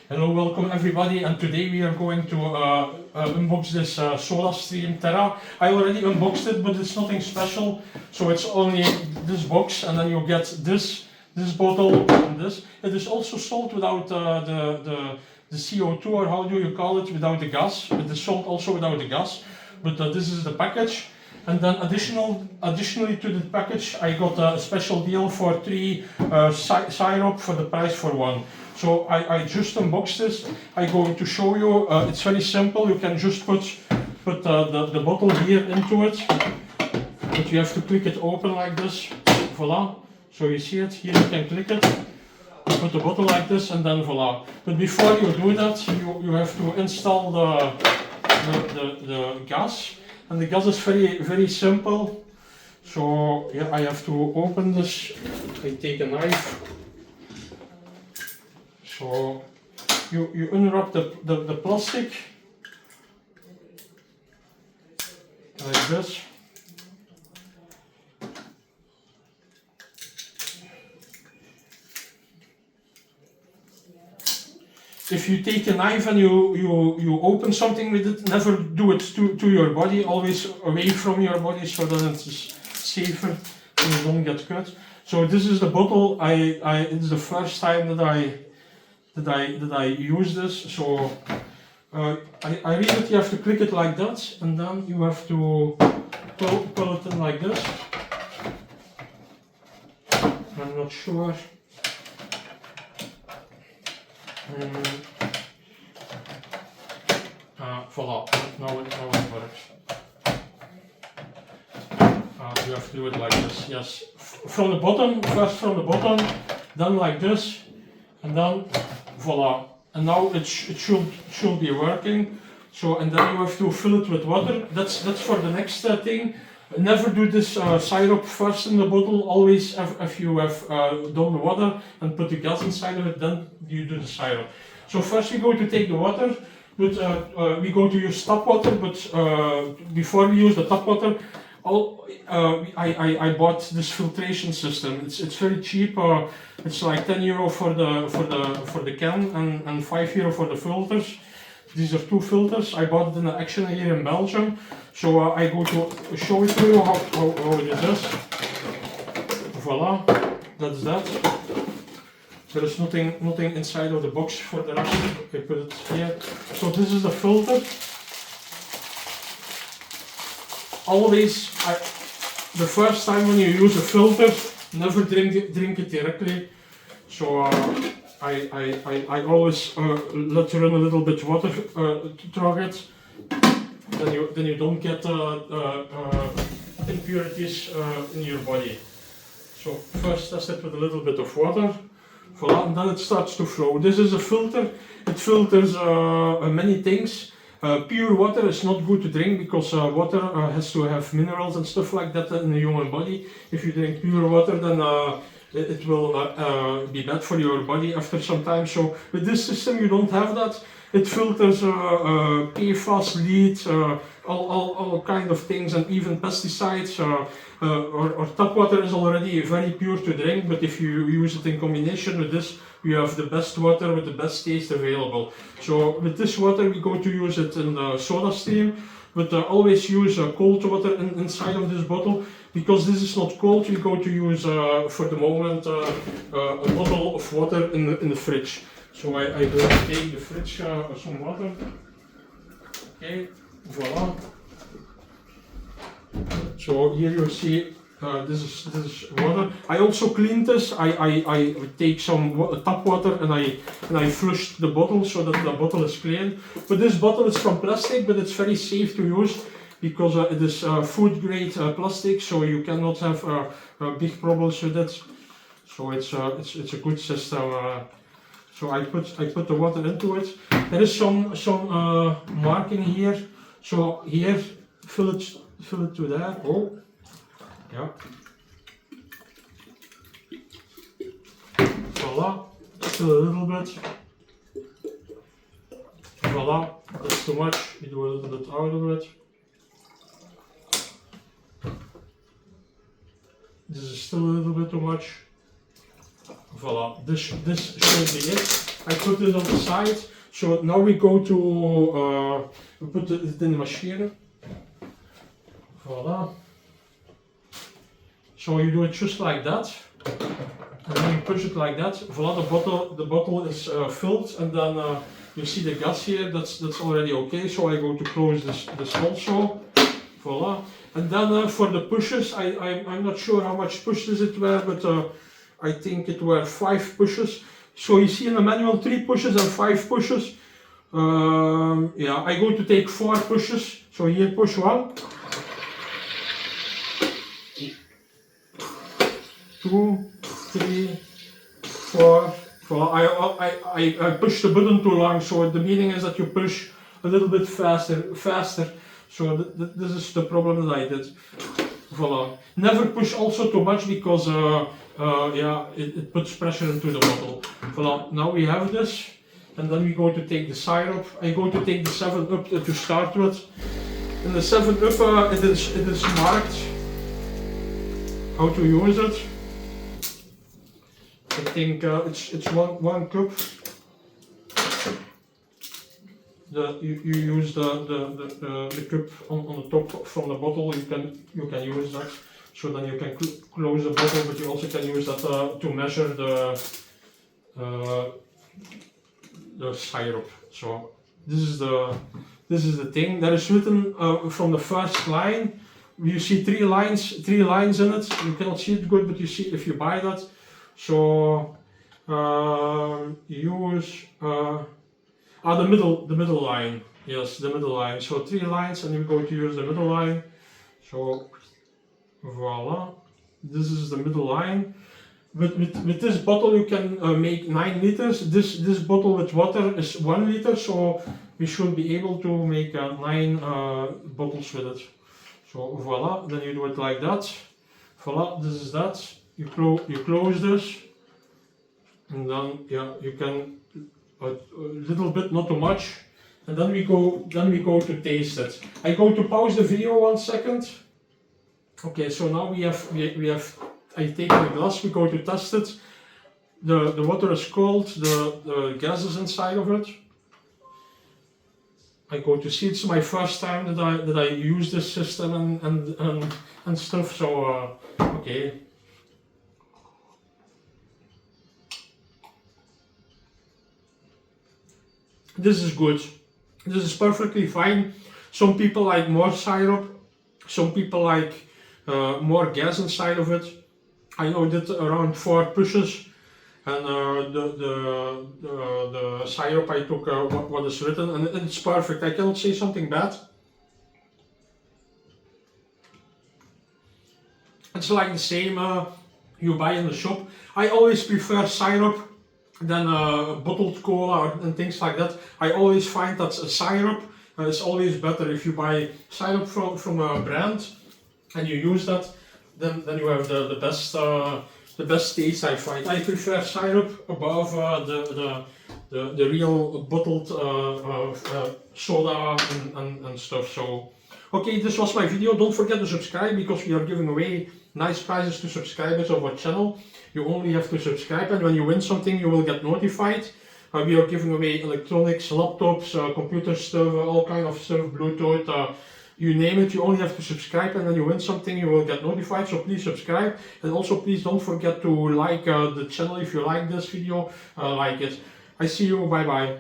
Hello, welcome everybody, and today we are going to unbox this SodaStream TERRA. I already unboxed it, but it's nothing special, so it's only this box, and then you get this bottle and this. It is also sold without the CO2, or how do you call it, without the gas. It is sold also without the gas, but this is the package. And then additionally to the package, I got a special deal for 3 syrup for the price for 1. So I just unboxed this. I'm going to show you. It's very simple. You can just put the bottle here into it, but you have to click it open like this. Voila. So you see it here. You can click it. You put the bottle like this, and then voila. But before you do that, you have to install the gas. And the gas is very simple. So here I have to open this. I take a knife. So you unwrap the plastic like this. If you take a knife and you open something with it, never do it to your body, always away from your body so that it's safer and you don't get cut. So this is the bottle. It's the first time that I use this. So I read that you have to click it like that, and then you have to pull it in like this. I'm not sure. Voila, now it works. You have to do it like this, yes. From the bottom, first from the bottom, then like this, and then voila. And now it should be working. So, and then you have to fill it with water. That's for the next thing. Never do this syrup first in the bottle. Always, if you have done the water and put the gas inside of it, then you do the syrup. So first we go to take the water, but we go to use tap water. But before we use the tap water, I bought this filtration system. It's very cheap. It's like €10 for the can and €5 for the filters. These are 2 filters. I bought it in an Action here in Belgium. So I go to show it to you how it is. Voila, that's that. There is nothing inside of the box for the rest. I put it here. So this is the filter. Always, the first time when you use a filter, never drink it directly. So I always let run a little bit water through it. Then you don't get impurities in your body. So first test it with a little bit of water. Voila, and then it starts to flow. This is a filter. It filters many things. Pure water is not good to drink because water has to have minerals and stuff like that in the human body. If you drink pure water, then it will be bad for your body after some time. So with this system you don't have that. It filters PFAS, lead, all kind of things, and even pesticides. Or tap water is already very pure to drink, but if you use it in combination with this, you have the best water with the best taste available. So with this water we go to use it in the SodaStream, but always use cold water inside of this bottle. Because this is not cold, we go to use for the moment a bottle of water in the fridge. So I go to take the fridge some water. Okay, voila. So here you see this is water. I also cleaned this. I take some tap water and I flush the bottle so that the bottle is clean. But this bottle is from plastic, but it's very safe to use because it is food grade plastic, so you cannot have big problems with it. So it's a good system. So I put the water into it. There is some marking here. So here, fill it to there. Oh, yeah. Voila. Still a little bit. Voila. That's too much. We do a little bit out of it. This is still a little bit too much. Voila, this should be it. I put it on the side. So now we go to put it in the machine. Voila. So you do it just like that. And then you push it like that. Voila, the bottle is filled, and then you see the gas here. That's already okay. So I go to close this also. Voila. And then for the pushes, I'm not sure how much pushes it were, but I think it were 5 pushes. So you see in the manual 3 pushes and 5 pushes. Yeah, I go to take 4 pushes. So here push 1, 2, 3, 4. Well, I push the button too long, so the meaning is that you push a little bit faster. So this is the problem that I did. Voila. Never push also too much because yeah, it puts pressure into the bottle. Voila. Now we have this, and then we go to take the syrup. I go to take the 7-Up to start with. In the 7-Up, it is marked how to use it. I think it's one cup. You use the cup on the top from the bottle. You can use that, so then you can close the bottle, but you also can use that to measure the syrup. So this is the thing that is written from the first line. You see 3 lines in it. You cannot see it good, but you see if you buy that. So use the middle line. Yes, the middle line. So 3 lines, and you go to use the middle line. So voila, this is the middle line. With this bottle you can make 9 liters. This bottle with water is 1 liter, so we should be able to make 9 bottles with it. So voila, then you do it like that. Voila, this is that. You close this, and then yeah, you can a little bit, not too much, and then we go to taste it. I go to pause the video 1 second. Okay, so now we have. I take the glass. We go to test it. The water is cold. The gas is inside of it. I go to see. It's my first time that I use this system and stuff. So okay. This is good. This is perfectly fine. Some people like more syrup. Some people like more gas inside of it. I know that around 4 pushes, and the syrup I took what is written, and it's perfect. I cannot say something bad. It's like the same you buy in the shop. I always prefer syrup than bottled cola and things like that. I always find that a syrup is always better. If you buy syrup from a brand and you use that, then you have the best taste. I find. I prefer syrup above the real bottled soda and stuff. So okay, this was my video. Don't forget to subscribe, because we are giving away nice prizes to subscribers of our channel. You only have to subscribe, and when you win something you will get notified. We are giving away electronics, laptops, computer stuff, all kind of stuff, Bluetooth, you name it. You only have to subscribe, and when you win something you will get notified. So please subscribe, and also please don't forget to like the channel. If you like this video, like it. I see you, bye bye.